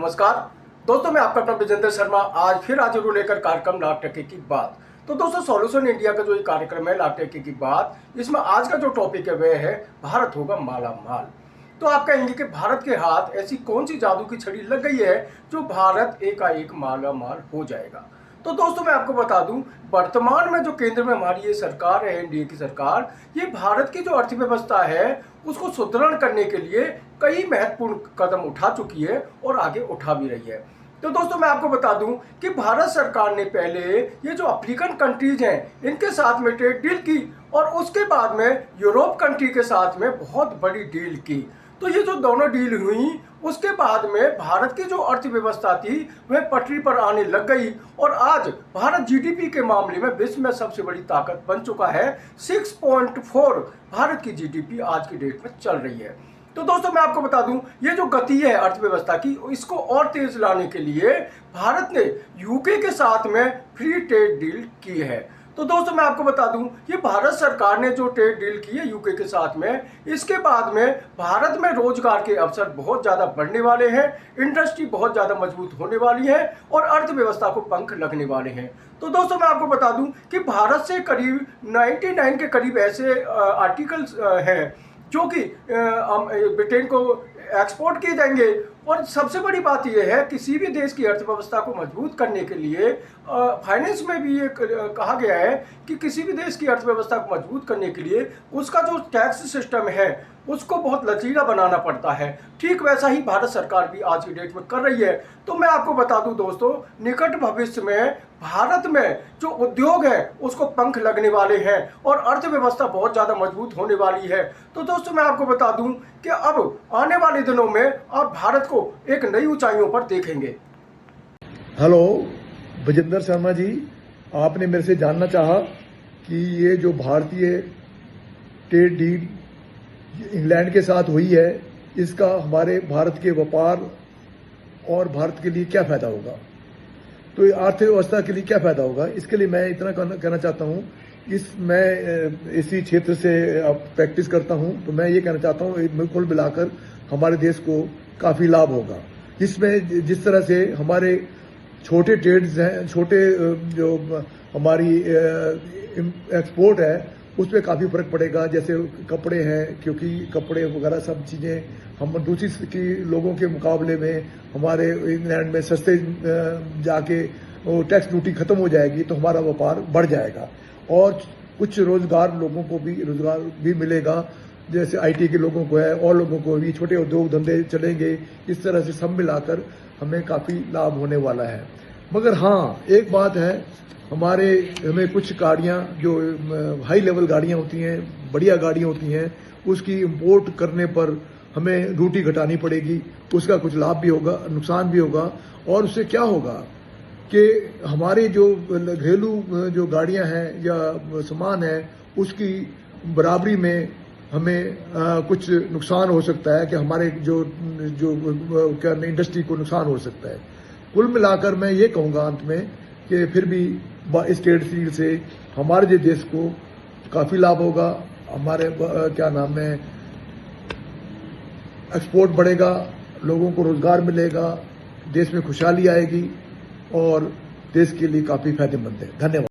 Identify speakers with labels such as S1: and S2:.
S1: नमस्कार दोस्तों, मैं आपका अपना विजेंद्र शर्मा आज फिर हाजिर लेकर कार्यक्रम लाख टके की बात। तो दोस्तों, सॉल्यूशन इंडिया का जो ये कार्यक्रम है लाख टके की बात, इसमें आज का जो टॉपिक है वह है भारत होगा माला माल। तो आप कहेंगे कि भारत के हाथ ऐसी कौन सी जादू की छड़ी लग गई है जो भारत एकाएक माला माल हो जाएगा। तो दोस्तों, मैं आपको बता दूं, वर्तमान में जो केंद्र में हमारी ये सरकार है, एनडीए की सरकार, ये भारत की जो अर्थव्यवस्था है उसको सुदृढ़ करने के लिए कई महत्वपूर्ण कदम उठा चुकी है और आगे उठा भी रही है। तो दोस्तों, मैं आपको बता दूं कि भारत सरकार ने पहले ये जो अफ्रीकन कंट्रीज हैं इनके साथ में ट्रेड डील की और उसके बाद में यूरोप कंट्री के साथ में बहुत बड़ी डील की। तो ये जो दोनों डील हुई उसके बाद में भारत की जो अर्थव्यवस्था थी वह पटरी पर आने लग गई और आज भारत जीडीपी के मामले में विश्व में सबसे बड़ी ताकत बन चुका है। 6.4 भारत की जीडीपी आज की डेट में चल रही है। तो दोस्तों, मैं आपको बता दूं, ये जो गति है अर्थव्यवस्था की इसको और तेज लाने के लिए भारत ने यूके के साथ में फ्री ट्रेड डील की है। तो दोस्तों, मैं आपको बता दूं, ये भारत सरकार ने जो ट्रेड डील की है यूके के साथ में, इसके बाद में भारत में रोजगार के अवसर बहुत ज़्यादा बढ़ने वाले हैं, इंडस्ट्री बहुत ज़्यादा मजबूत होने वाली है और अर्थव्यवस्था को पंख लगने वाले हैं। तो दोस्तों, मैं आपको बता दूं कि भारत से करीब 99 के करीब ऐसे आर्टिकल्स हैं जो कि ब्रिटेन को एक्सपोर्ट किए जाएंगे। और सबसे बड़ी बात यह है, किसी भी देश की अर्थव्यवस्था को मजबूत करने के लिए फाइनेंस में भी ये कहा गया है कि किसी भी देश की अर्थव्यवस्था को मजबूत करने के लिए उसका जो टैक्स सिस्टम है उसको बहुत लचीला बनाना पड़ता है। ठीक वैसा ही भारत सरकार भी आज की डेट में कर रही है। तो मैं आपको बता दूं दोस्तों, निकट भविष्य में भारत में जो उद्योग है उसको पंख लगने वाले हैं और अर्थव्यवस्था बहुत ज़्यादा मजबूत होने वाली है। तो दोस्तों, मैं आपको बता दूं कि अब आने वाले दिनों में आप भारत को एक नई ऊंचाइयों पर देखेंगे।
S2: हेलो विजेंद्र शर्मा जी, आपने मेरे से जानना चाहा कि ये जो भारतीय ट्रेड डील इंग्लैंड के साथ हुई है इसका हमारे भारत के व्यापार और भारत के लिए क्या फायदा होगा, तो अर्थव्यवस्था के लिए क्या फायदा होगा। इसके लिए मैं इतना कहना चाहता हूँ, मैं इसी क्षेत्र से प्रैक्टिस करता हूँ, तो मैं ये कहना चाहता हूँ कुल मिलाकर हमारे देश को काफ़ी लाभ होगा। इसमें जिस तरह से हमारे छोटे ट्रेड्स हैं, छोटे जो हमारी एक्सपोर्ट है उस पर काफ़ी फर्क पड़ेगा। जैसे कपड़े हैं, क्योंकि कपड़े वगैरह सब चीज़ें हम दूसरी की लोगों के मुकाबले में हमारे इंग्लैंड में सस्ते जाके वो टैक्स ड्यूटी खत्म हो जाएगी तो हमारा व्यापार बढ़ जाएगा और कुछ लोगों को भी रोजगार भी मिलेगा। जैसे आईटी के लोगों को है और लोगों को भी छोटे उद्योग धंधे चलेंगे। इस तरह से सब मिलाकर हमें काफ़ी लाभ होने वाला है। मगर हाँ, एक बात है, हमें कुछ गाड़ियाँ जो हाई लेवल गाड़ियाँ होती हैं, बढ़िया गाड़ियाँ होती हैं, उसकी इंपोर्ट करने पर हमें ड्यूटी घटानी पड़ेगी। उसका कुछ लाभ भी होगा, नुकसान भी होगा। और उससे क्या होगा कि हमारे जो घरेलू जो गाड़ियाँ हैं या सामान है उसकी बराबरी में हमें कुछ नुकसान हो सकता है कि हमारे जो क्या इंडस्ट्री को नुकसान हो सकता है। कुल मिलाकर मैं ये कहूँगा अंत में कि फिर भी इस ट्रेड डील से हमारे जो देश को काफ़ी लाभ होगा। हमारे क्या नाम है, एक्सपोर्ट बढ़ेगा, लोगों को रोजगार मिलेगा, देश में खुशहाली आएगी और देश के लिए काफ़ी फायदेमंद है। धन्यवाद।